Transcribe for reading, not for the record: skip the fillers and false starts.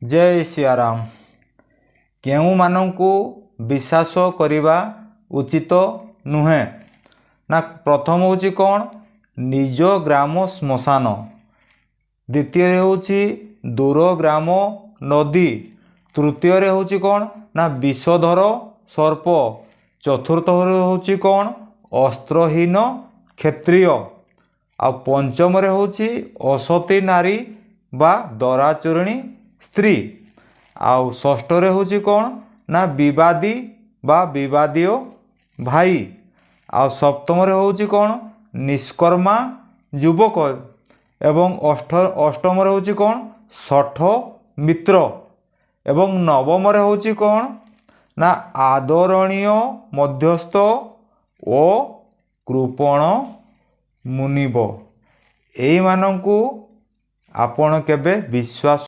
जय सियाराम। केउमानंकु विश्वास करिबा उचित नुहे ना प्रथम होची कौन निज ग्राम श्मशान, द्वितीय होची दूर ग्राम नदी, तृतीय होची कौन ना विषधर सर्प, चतुर्थ होची कौन अस्त्रहीन क्षत्रिय, आ पंचम होची असती नारी बा दराचुरणी स्त्री, आउ षष्ठरे होची कौन ना विवादी बा विवादीय भाई, आउ सप्तमरे होची कौन निष्कर्मा युवक, एवं अष्टमरे होची कौन शठ मित्र, एवं नवमरे होची कौन ना आदरणीय मध्यस्थ ओ कृपण मुनिब। एई मानंकु आपण केबे विश्वास